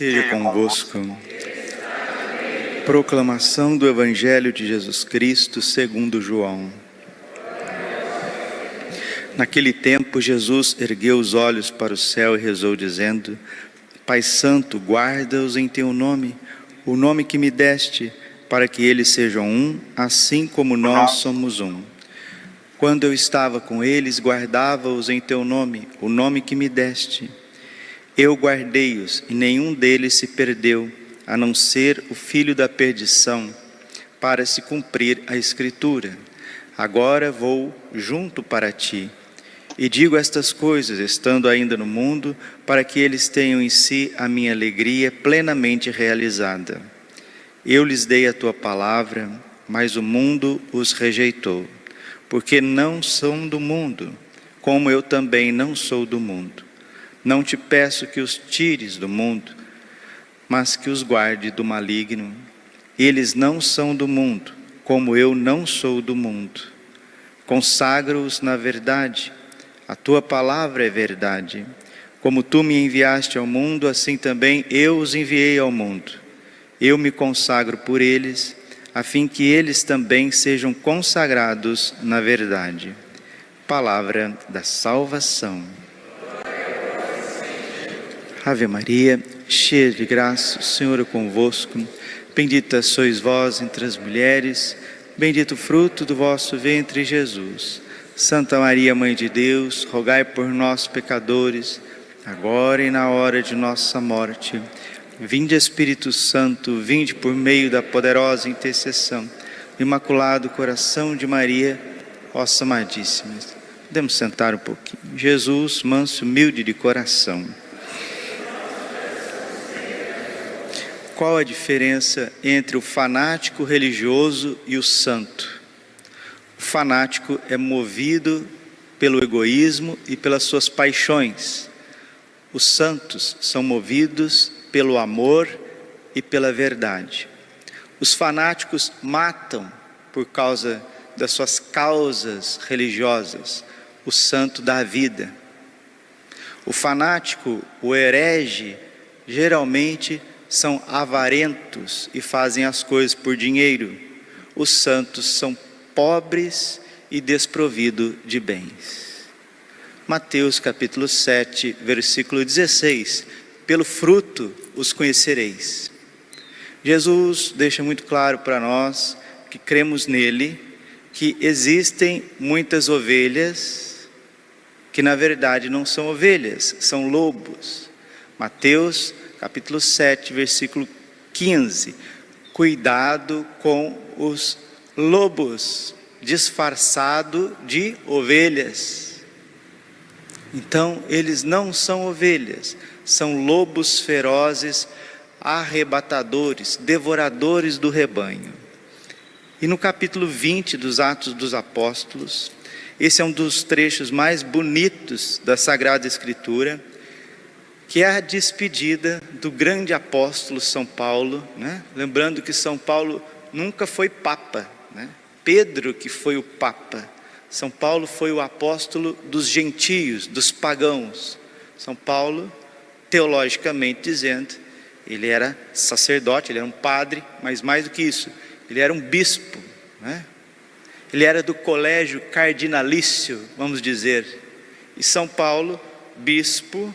Esteja convosco. Proclamação do Evangelho de Jesus Cristo segundo João. Naquele tempo, Jesus ergueu os olhos para o céu e rezou, dizendo: Pai Santo, guarda-os em teu nome, o nome que me deste, para que eles sejam um, assim como nós somos um. Quando eu estava com eles, guardava-os em teu nome, o nome que me deste. Eu guardei-os, e nenhum deles se perdeu, a não ser o filho da perdição, para se cumprir a Escritura. Agora vou junto para ti, e digo estas coisas, estando ainda no mundo, para que eles tenham em si a minha alegria plenamente realizada. Eu lhes dei a tua palavra, mas o mundo os rejeitou, porque não são do mundo, como eu também não sou do mundo. Não te peço que os tires do mundo, mas que os guarde do maligno. Eles não são do mundo, como eu não sou do mundo. Consagro-os na verdade. A tua palavra é verdade. Como tu me enviaste ao mundo, assim também eu os enviei ao mundo. Eu me consagro por eles, a fim que eles também sejam consagrados na verdade. Palavra da salvação. Ave Maria, cheia de graça, o Senhor é convosco. Bendita sois vós entre as mulheres, bendito o fruto do vosso ventre, Jesus. Santa Maria, Mãe de Deus, rogai por nós, pecadores, agora e na hora de nossa morte. Vinde, Espírito Santo, vinde por meio da poderosa intercessão do Imaculado Coração de Maria, vossa amadíssima. Podemos sentar um pouquinho. Jesus, manso, humilde de coração. Qual a diferença entre o fanático religioso e o santo? O fanático é movido pelo egoísmo e pelas suas paixões. Os santos são movidos pelo amor e pela verdade. Os fanáticos matam por causa das suas causas religiosas. O santo dá vida. O fanático, o herege, geralmente são avarentos e fazem as coisas por dinheiro. Os santos são pobres e desprovidos de bens. Mateus capítulo 7, versículo 16. Pelo fruto os conhecereis. Jesus deixa muito claro para nós que cremos nele, que existem muitas ovelhas que na verdade não são ovelhas, são lobos. Mateus capítulo 7, versículo 15. Cuidado com os lobos, disfarçado de ovelhas. Então, eles não são ovelhas, são lobos ferozes, arrebatadores, devoradores do rebanho. E no capítulo 20 dos Atos dos Apóstolos, esse é um dos trechos mais bonitos da Sagrada Escritura, que é a despedida do grande apóstolo São Paulo, né? Lembrando que São Paulo nunca foi papa, né? Pedro que foi o papa. São Paulo foi o apóstolo dos gentios, dos pagãos. São Paulo, teologicamente dizendo, ele era sacerdote, ele era um padre, mas mais do que isso, ele era um bispo, né? Ele era do colégio cardinalício, vamos dizer. E São Paulo, bispo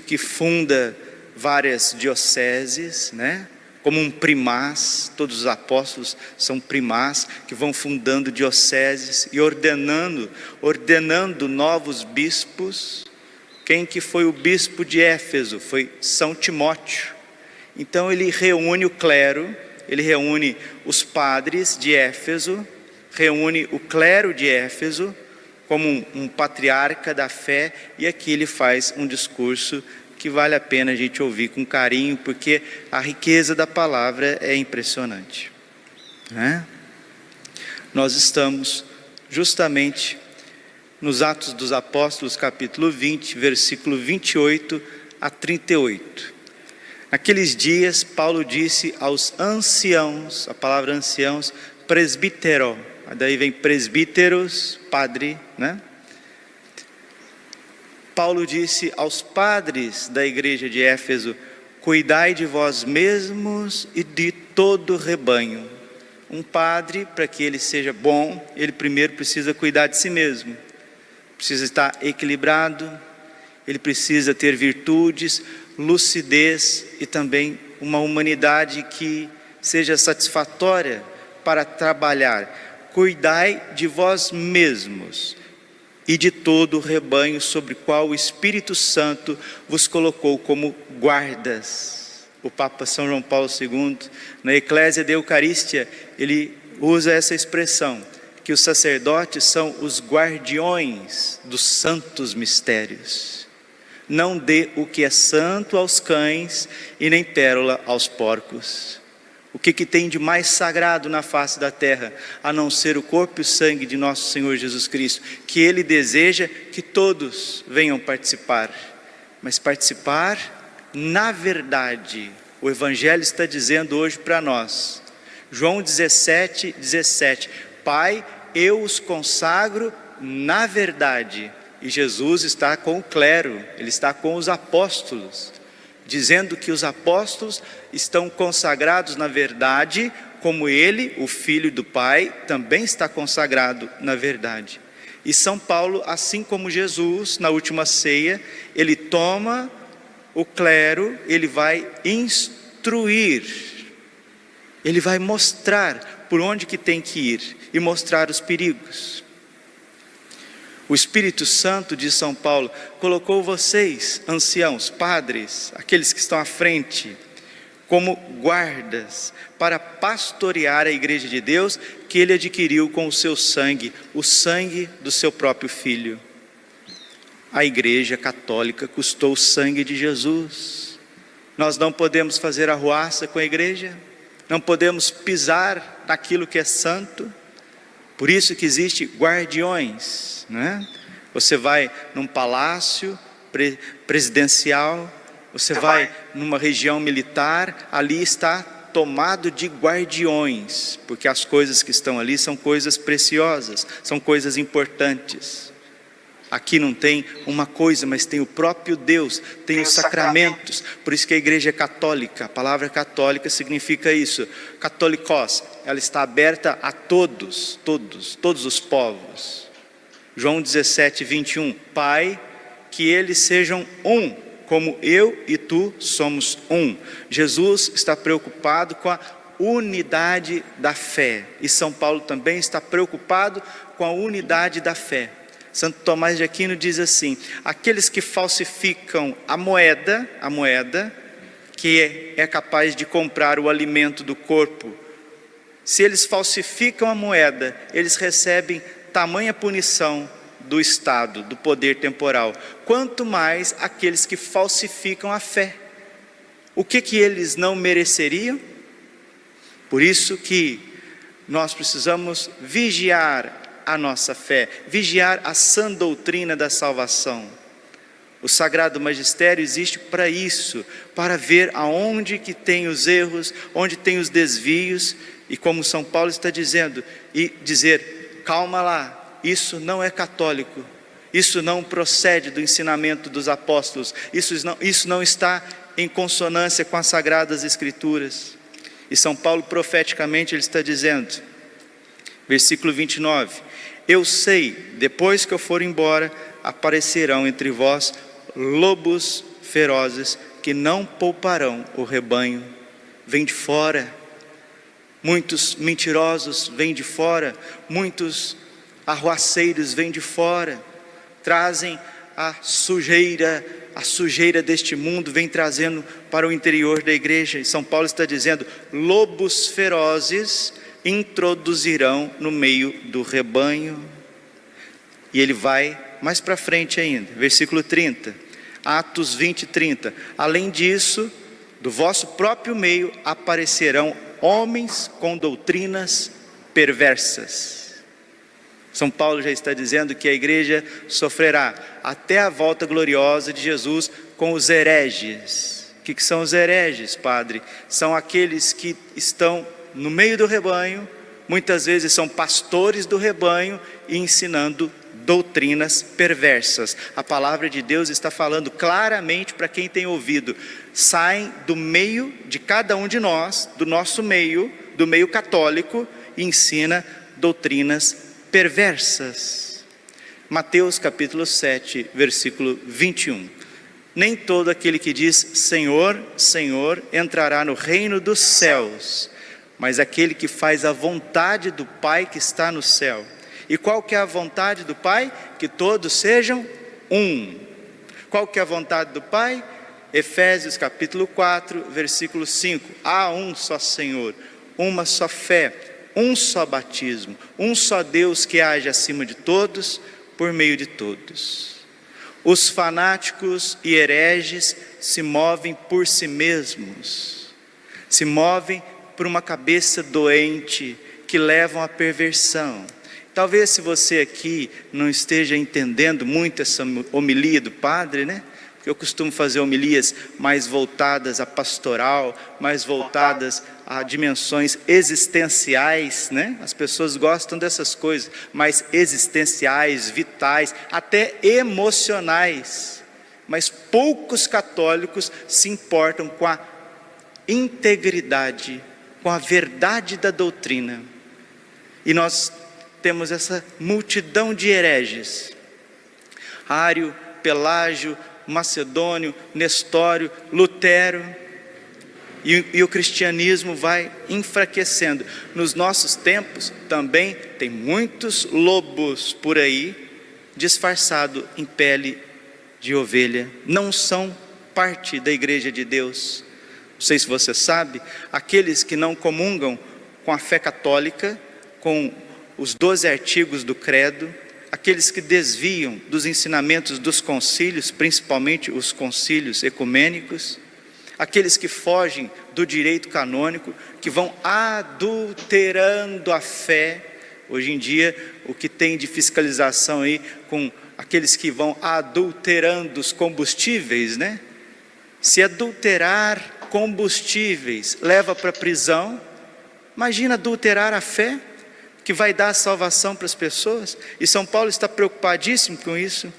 que funda várias dioceses, né? Como um primaz, todos os apóstolos são primaz, que vão fundando dioceses e ordenando novos bispos. Quem que foi o bispo de Éfeso? Foi São Timóteo. Então ele reúne o clero, ele reúne os padres de Éfeso, reúne o clero de Éfeso, como um patriarca da fé, e aqui ele faz um discurso que vale a pena a gente ouvir com carinho, porque a riqueza da palavra é impressionante, né? Nós estamos justamente nos Atos dos Apóstolos, capítulo 20, versículo 28 a 38. Naqueles dias, Paulo disse aos anciãos, a palavra anciãos, presbítero, daí vem presbíteros, padre, né? Paulo disse aos padres da igreja de Éfeso: cuidai de vós mesmos e de todo o rebanho. Um padre, para que ele seja bom, ele primeiro precisa cuidar de si mesmo, precisa estar equilibrado, ele precisa ter virtudes, lucidez e também uma humanidade que seja satisfatória para trabalhar. Cuidai de vós mesmos e de todo o rebanho sobre o qual o Espírito Santo vos colocou como guardas. O Papa São João Paulo II, na Eclésia de Eucarístia, ele usa essa expressão, que os sacerdotes são os guardiões dos santos mistérios. Não dê o que é santo aos cães e nem pérola aos porcos. O que tem de mais sagrado na face da terra, a não ser o corpo e o sangue de nosso Senhor Jesus Cristo, que Ele deseja que todos venham participar, mas participar na verdade. O Evangelho está dizendo hoje para nós, João 17:17, Pai, eu os consagro na verdade. E Jesus está com o clero, Ele está com os apóstolos, dizendo que os apóstolos estão consagrados na verdade, como Ele, o Filho do Pai, também está consagrado na verdade. E São Paulo, assim como Jesus, na última ceia, ele toma o clero, ele vai instruir, ele vai mostrar por onde que tem que ir e mostrar os perigos. O Espírito Santo, diz São Paulo, colocou vocês, anciãos, padres, aqueles que estão à frente, como guardas, para pastorear a igreja de Deus, que Ele adquiriu com o seu sangue, o sangue do seu próprio Filho. A igreja católica custou o sangue de Jesus. Nós não podemos fazer arruaça com a igreja, não podemos pisar naquilo que é santo. Por isso que existe guardiões, né? Você vai num palácio presidencial, você vai numa região militar, ali está tomado de guardiões, porque as coisas que estão ali são coisas preciosas, são coisas importantes. Aqui não tem uma coisa, mas tem o próprio Deus, tem os sacramentos. Por isso que a igreja é católica. A palavra católica significa isso, católicos. Ela está aberta a todos os povos. João 17:21, Pai, que eles sejam um, como eu e tu somos um. Jesus está preocupado com a unidade da fé, e São Paulo também está preocupado com a unidade da fé. Santo Tomás de Aquino diz assim, aqueles que falsificam a moeda, que é capaz de comprar o alimento do corpo, se eles falsificam a moeda, eles recebem tamanha punição do Estado, do poder temporal, quanto mais aqueles que falsificam a fé. O que eles não mereceriam? Por isso que nós precisamos vigiar a nossa fé, vigiar a sã doutrina da salvação. O Sagrado Magistério existe para isso, para ver aonde que tem os erros, onde tem os desvios, e como São Paulo está dizendo, e dizer, calma lá, isso não é católico, isso não procede do ensinamento dos apóstolos, isso não está em consonância com as Sagradas Escrituras. E São Paulo profeticamente ele está dizendo, versículo 29, eu sei, depois que eu for embora, aparecerão entre vós lobos ferozes, que não pouparão o rebanho. Vem de fora, muitos mentirosos vêm de fora, muitos arruaceiros vêm de fora, trazem a sujeira deste mundo, vem trazendo para o interior da igreja. E São Paulo está dizendo, lobos ferozes introduzirão no meio do rebanho. E ele vai mais para frente ainda, versículo 30, Atos 20:30, além disso, do vosso próprio meio aparecerão homens com doutrinas perversas. São Paulo já está dizendo que a igreja sofrerá até a volta gloriosa de Jesus com os hereges. O que são os hereges, padre? São aqueles que estão no meio do rebanho, muitas vezes são pastores do rebanho e ensinando doutrinas perversas. A palavra de Deus está falando claramente para quem tem ouvido. Saem do meio de cada um de nós, do nosso meio, do meio católico, e ensina doutrinas perversas. Mateus capítulo 7, versículo 21. Nem todo aquele que diz Senhor, Senhor, entrará no reino dos céus, mas aquele que faz a vontade do Pai que está no céu. E qual que é a vontade do Pai? Que todos sejam um. Qual que é a vontade do Pai? Efésios capítulo 4, versículo 5. Há um só Senhor, uma só fé, um só batismo, um só Deus que age acima de todos, por meio de todos. Os fanáticos e hereges se movem por si mesmos, se movem por uma cabeça doente que levam à perversão. Talvez se você aqui não esteja entendendo muito essa homilia do padre, né? Porque eu costumo fazer homilias mais voltadas à pastoral, mais voltadas a dimensões existenciais, né? As pessoas gostam dessas coisas, mais existenciais, vitais, até emocionais. Mas poucos católicos se importam com a integridade, com a verdade da doutrina. E nós temos essa multidão de hereges, Ário, Pelágio, Macedônio, Nestório, Lutero, e o cristianismo vai enfraquecendo. Nos nossos tempos também tem muitos lobos por aí, disfarçado em pele de ovelha, não são parte da igreja de Deus. Não sei se você sabe, aqueles que não comungam com a fé católica, com os 12 artigos do credo, aqueles que desviam dos ensinamentos dos concílios, principalmente os concílios ecumênicos, aqueles que fogem do direito canônico, que vão adulterando a fé. Hoje em dia, o que tem de fiscalização aí com aqueles que vão adulterando os combustíveis, né? Se adulterar combustíveis leva para a prisão, imagina adulterar a fé, que vai dar a salvação para as pessoas. E São Paulo está preocupadíssimo com isso.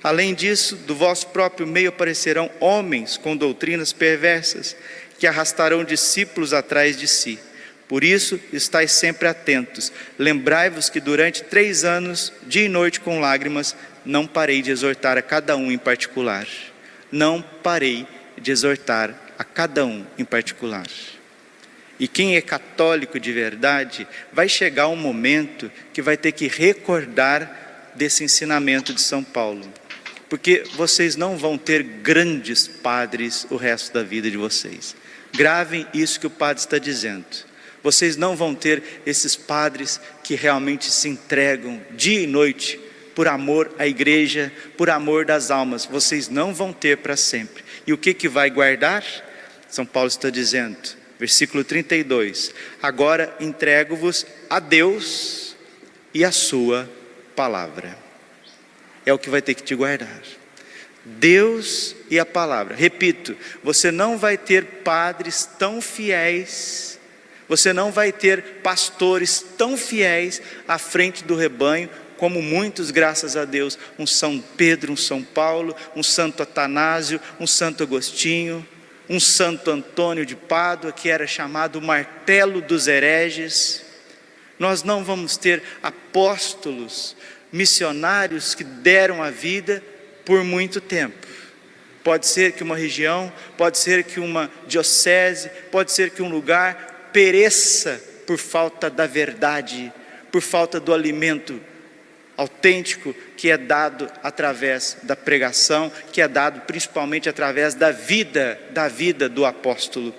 Além disso, do vosso próprio meio aparecerão homens com doutrinas perversas, que arrastarão discípulos atrás de si. Por isso, estais sempre atentos. Lembrai-vos que durante 3 anos, dia e noite com lágrimas, não parei de exortar a cada um em particular. Não parei de exortar a cada um em particular. E quem é católico de verdade, vai chegar um momento que vai ter que recordar desse ensinamento de São Paulo. Porque vocês não vão ter grandes padres o resto da vida de vocês. Gravem isso que o padre está dizendo. Vocês não vão ter esses padres que realmente se entregam dia e noite por amor à igreja, por amor das almas. Vocês não vão ter para sempre. E o que vai guardar? São Paulo está dizendo, versículo 32, agora entrego-vos a Deus e a sua palavra. É o que vai ter que te guardar. Deus e a palavra. Repito, você não vai ter padres tão fiéis, você não vai ter pastores tão fiéis à frente do rebanho, como muitos, graças a Deus, um São Pedro, um São Paulo, um Santo Atanásio, um Santo Agostinho, um Santo Antônio de Pádua, que era chamado o martelo dos hereges. Nós não vamos ter apóstolos, missionários que deram a vida por muito tempo. Pode ser que uma região, pode ser que uma diocese, pode ser que um lugar pereça por falta da verdade, por falta do alimento autêntico que é dado através da pregação, que é dado principalmente através da vida do apóstolo.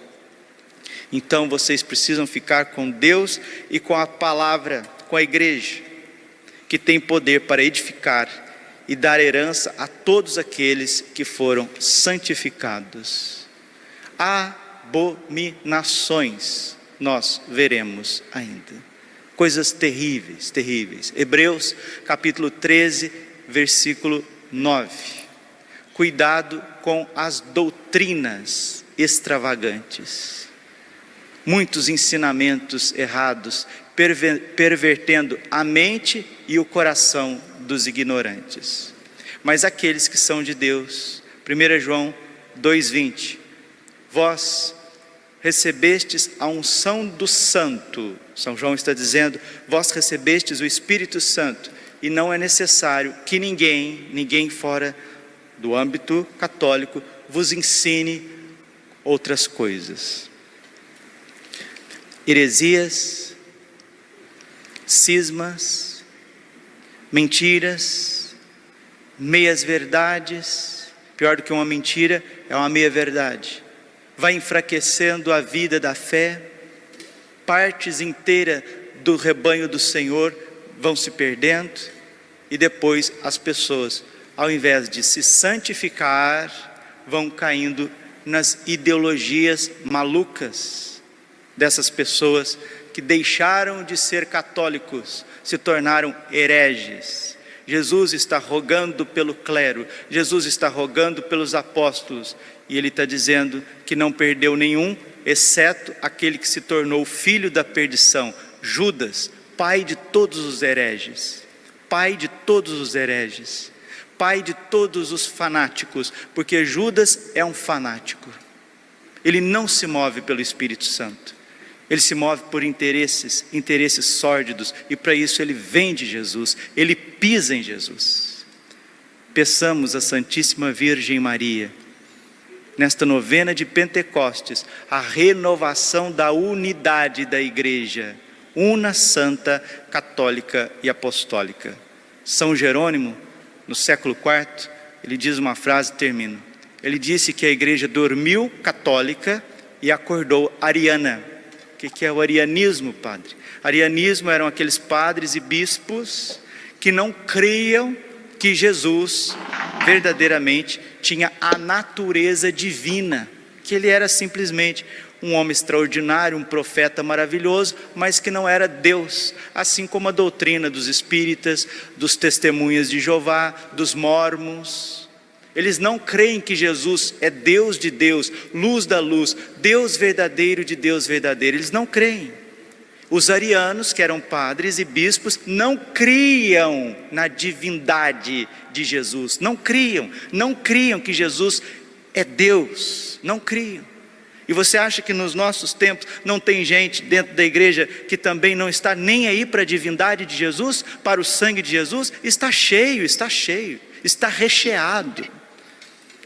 Então vocês precisam ficar com Deus e com a palavra, com a igreja, que tem poder para edificar e dar herança a todos aqueles que foram santificados. Abominações nós veremos ainda. Coisas terríveis, terríveis. Hebreus capítulo 13, versículo 9. Cuidado com as doutrinas extravagantes. Muitos ensinamentos errados, pervertendo a mente e o coração dos ignorantes. Mas aqueles que são de Deus, 1 João 2,20, vós recebestes a unção do Santo. São João está dizendo, vós recebestes o Espírito Santo, e não é necessário que ninguém fora do âmbito católico, vos ensine outras coisas. Heresias, cismas, mentiras, meias verdades. Pior do que uma mentira é uma meia verdade. Vai enfraquecendo a vida da fé. Partes inteiras do rebanho do Senhor vão se perdendo, e depois as pessoas, ao invés de se santificar, vão caindo nas ideologias malucas dessas pessoas que deixaram de ser católicos, se tornaram hereges. Jesus está rogando pelo clero, Jesus está rogando pelos apóstolos, e Ele está dizendo que não perdeu nenhum, exceto aquele que se tornou filho da perdição, Judas, pai de todos os hereges, pai de todos os hereges, pai de todos os fanáticos, porque Judas é um fanático. Ele não se move pelo Espírito Santo, ele se move por interesses sórdidos, e para isso ele vende Jesus, ele pisa em Jesus. Peçamos à Santíssima Virgem Maria, nesta novena de Pentecostes, a renovação da unidade da igreja, una, santa, católica e apostólica. São Jerônimo, no século IV, ele diz uma frase, termino. Ele disse que a igreja dormiu católica e acordou ariana. O que é o arianismo, padre? Arianismo eram aqueles padres e bispos que não criam que Jesus verdadeiramente tinha a natureza divina, que ele era simplesmente um homem extraordinário, um profeta maravilhoso, mas que não era Deus, assim como a doutrina dos espíritas, dos testemunhas de Jeová, dos mórmons. Eles não creem que Jesus é Deus de Deus, luz da luz, Deus verdadeiro de Deus verdadeiro. Eles não creem. Os arianos, que eram padres e bispos, não criam na divindade de Jesus, não criam que Jesus é Deus, não criam. E você acha que nos nossos tempos não tem gente dentro da igreja que também não está nem aí para a divindade de Jesus, para o sangue de Jesus? Está cheio, está recheado.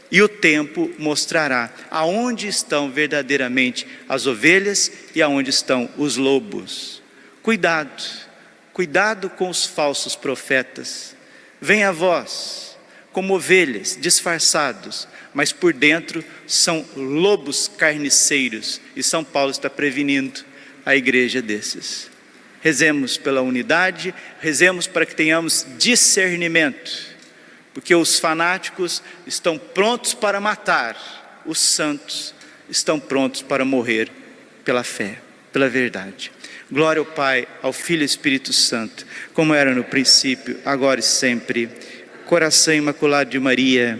E o tempo mostrará aonde estão verdadeiramente as ovelhas e aonde estão os lobos. Cuidado com os falsos profetas. Vem a vós como ovelhas disfarçados, mas por dentro são lobos carniceiros, e São Paulo está prevenindo a igreja desses. Rezemos pela unidade, rezemos para que tenhamos discernimento, porque os fanáticos estão prontos para matar, os santos estão prontos para morrer pela fé, pela verdade. Glória ao Pai, ao Filho e ao Espírito Santo, como era no princípio, agora e sempre. Coração Imaculado de Maria,